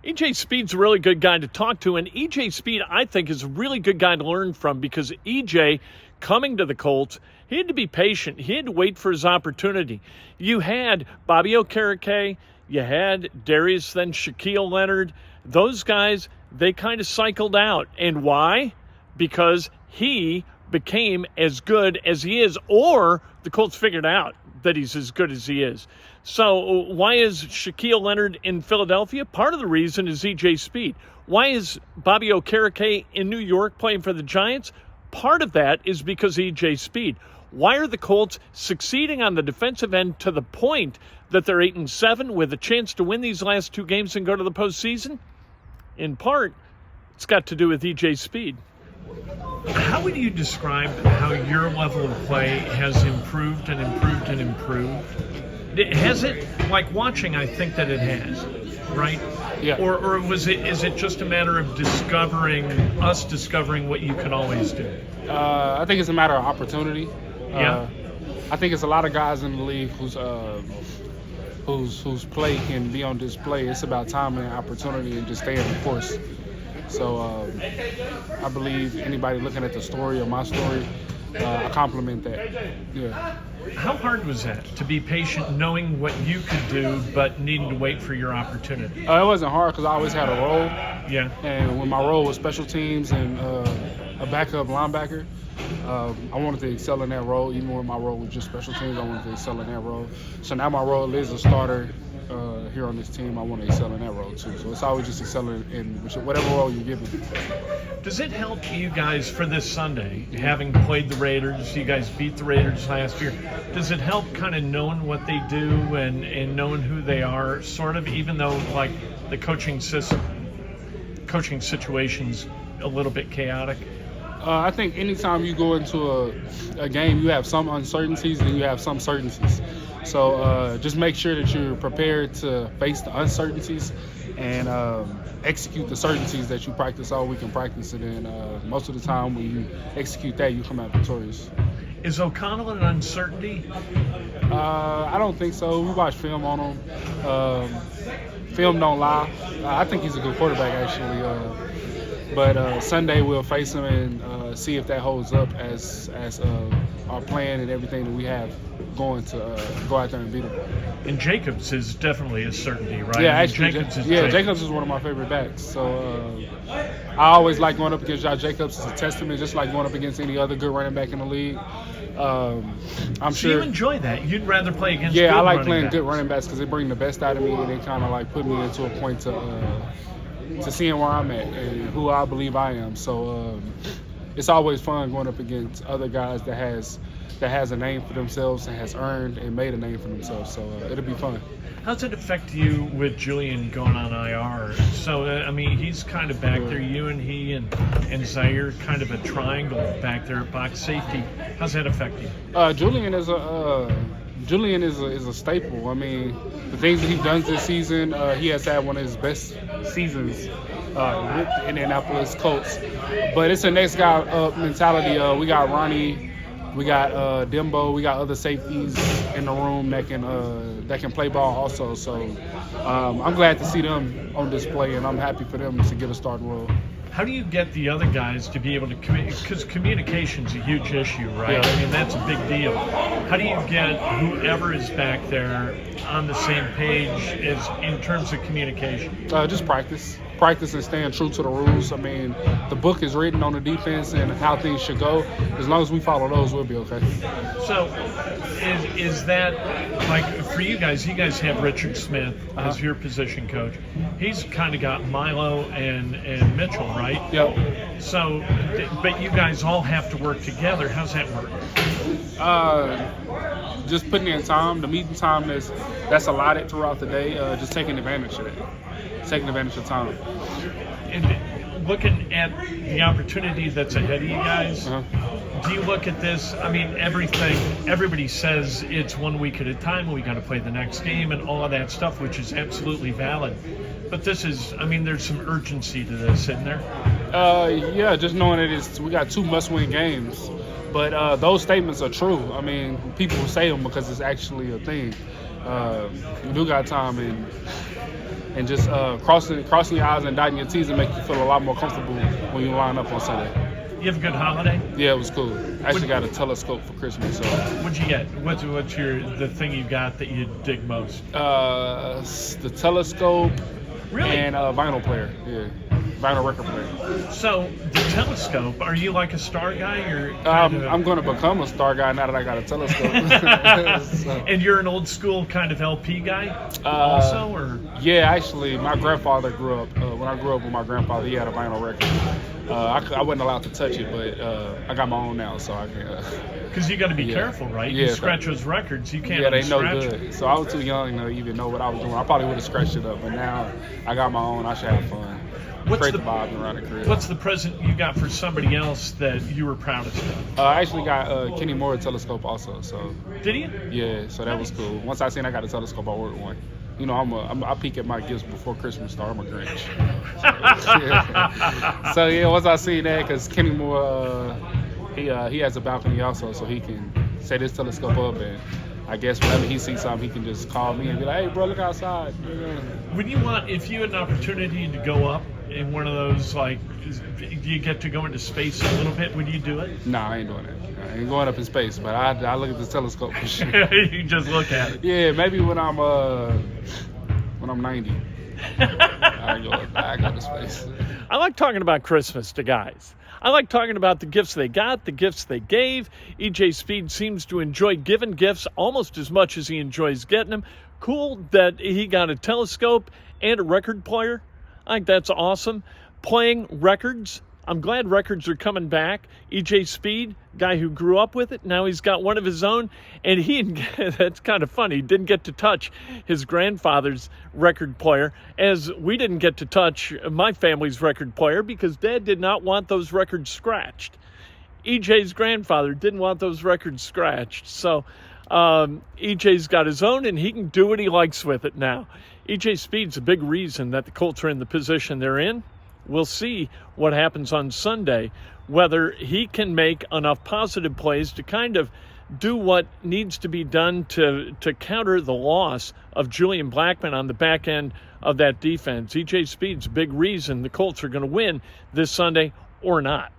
E.J. Speed's a really good guy to talk to, and E.J. Speed, I think, is a really good guy to learn from because E.J., coming to the Colts, he had to be patient. He had to wait for his opportunity. You had Bobby Okereke, you had Darius, then Shaquille Leonard. Those guys, they kind of cycled out. And why? Because he became as good as he is, or the Colts figured out that he's as good as he is. So why is Shaquille Leonard in Philadelphia? Part of the reason is E.J. Speed. Why is Bobby Okereke in New York playing for the Giants? Part of that is because of E.J. Speed. Why are the Colts succeeding on the defensive end to the point that they're 8-7 with a chance to win these last two games and go to the postseason? In part, it's got to do with E.J. Speed. How would you describe how your level of play has improved and improved and improved? Has it, like watching, I think that it has, right? Yeah. Or is it just a matter of discovering what you can always do? I think it's a matter of opportunity. Yeah. I think it's a lot of guys in the league whose play can be on display. It's about time and opportunity and just staying the course. So I believe anybody looking at the story or my story, I compliment that. Yeah. How hard was that, to be patient, knowing what you could do, but needing to wait for your opportunity? It wasn't hard because I always had a role. Yeah. And when my role was special teams and a backup linebacker, I wanted to excel in that role. Even when my role was just special teams, I wanted to excel in that role. So now my role is a starter here on this team. I want to excel in that role too. So it's always just excelling in whatever role you're given. Does it help you guys for this Sunday, having played the Raiders? You guys beat the Raiders last year. Does it help kind of knowing what they do and knowing who they are, sort of, even though like the coaching situation's a little bit chaotic? I think anytime you go into a game, you have some uncertainties and you have some certainties. So just make sure that you're prepared to face the uncertainties and execute the certainties that you practice all week and practice it. And most of the time when you execute that, you come out victorious. Is O'Connell an uncertainty? I don't think so. We watched film on him. Film don't lie. I think he's a good quarterback, actually. But Sunday we'll face him and see if that holds up as our plan and everything that we have going to go out there and beat him. And Jacobs is definitely a certainty, right? Yeah, actually, Jacobs is one of my favorite backs. So I always like going up against Josh Jacobs. It's a testament, just like going up against any other good running back in the league. I'm sure you enjoy that. You'd rather play against I like running playing backs. Good running backs because they bring the best out of me and they kind of like put me into a point to seeing where I'm at and who I believe I am. So it's always fun going up against other guys that has a name for themselves and has earned and made a name for themselves. So it'll be fun. How does it affect you with Julian going on IR? So, I mean, he's kind of back there. You and he and Zaire kind of a triangle back there at box safety. How's that affect you? Julian is a staple. I mean, the things that he does this season, he has had one of his best seasons with the Indianapolis Colts. But it's a next guy up mentality. We got Ronnie, we got Dembo, we got other safeties in the room that can play ball also. So I'm glad to see them on display, and I'm happy for them to get a starting role. How do you get the other guys to be able to communicate? Because communication's a huge issue, right? Yeah. I mean, that's a big deal. How do you get whoever is back there on the same page as in terms of communication? Just practice and staying true to the rules. I mean, the book is written on the defense and how things should go. As long as we follow those, we'll be okay. So is that, like, for you guys have Richard Smith as your position coach. He's kind of got Milo and Mitchell, right? Yep. So, but you guys all have to work together. How's that work? Just putting in time, the meeting time that's allotted throughout the day, just taking advantage of it. Taking advantage of time. And looking at the opportunity that's ahead of you guys, do you look at this? I mean, everybody says it's 1 week at a time, we got to play the next game and all of that stuff, which is absolutely valid. But this is, I mean, there's some urgency to this, isn't there? Yeah, just knowing that we got 2 must-win games. But those statements are true. I mean, people will say them because it's actually a thing. We do got time, and and just crossing your I's and dotting your T's and make you feel a lot more comfortable when you line up on Sunday. You have a good holiday? Yeah, it was cool. I actually got a telescope for Christmas. So What'd you get? What's the thing you got that you dig most? the telescope Really? and a vinyl player. Yeah, vinyl record player. So the telescope, are you like a star guy? Or I'm going to become a star guy now that I got a telescope. So, and you're an old school kind of LP guy also, or? yeah, actually, my grandfather grew up. When I grew up with my grandfather, he had a vinyl record. I wasn't allowed to touch it, but I got my own now, so I can. Because you got to be careful, right? Yeah, you scratch those records, you can't. Yeah, they no unscratch good. them. So I was too young to even know what I was doing. I probably would have scratched it up, but now I got my own. I should have fun. Create the vibe around the crib. What's the present you got for somebody else that you were proudest of? I actually got Kenny Moore telescope also. So Did you? yeah, so that was cool. Once I seen I got a telescope, I ordered one. You know, I peek at my gifts before Christmas start. I'm a Grinch. So yeah, once I seen that, because Kenny Moore, he has a balcony also, so he can set his telescope up, and I guess whenever he sees something, he can just call me and be like, "Hey, bro, look outside." If you had an opportunity to go up in one of those, like, do you get to go into space a little bit? Would you do it? Nah, I ain't doing it. I ain't going up in space, but I look at the telescope for sure. You just look at it. Yeah, maybe when I'm 90, I go to space. I like talking about Christmas to guys. I like talking about the gifts they got, the gifts they gave. EJ Speed seems to enjoy giving gifts almost as much as he enjoys getting them. Cool that he got a telescope and a record player. I think that's awesome. Playing records. I'm glad records are coming back. EJ Speed, guy who grew up with it, now he's got one of his own, and that's kind of funny. He didn't get to touch his grandfather's record player, as we didn't get to touch my family's record player because Dad did not want those records scratched. EJ's grandfather didn't want those records scratched, so EJ's got his own, and he can do what he likes with it now. EJ Speed's a big reason that the Colts are in the position they're in. We'll see what happens on Sunday, whether he can make enough positive plays to kind of do what needs to be done to counter the loss of Julian Blackmon on the back end of that defense. EJ Speed's a big reason the Colts are going to win this Sunday or not.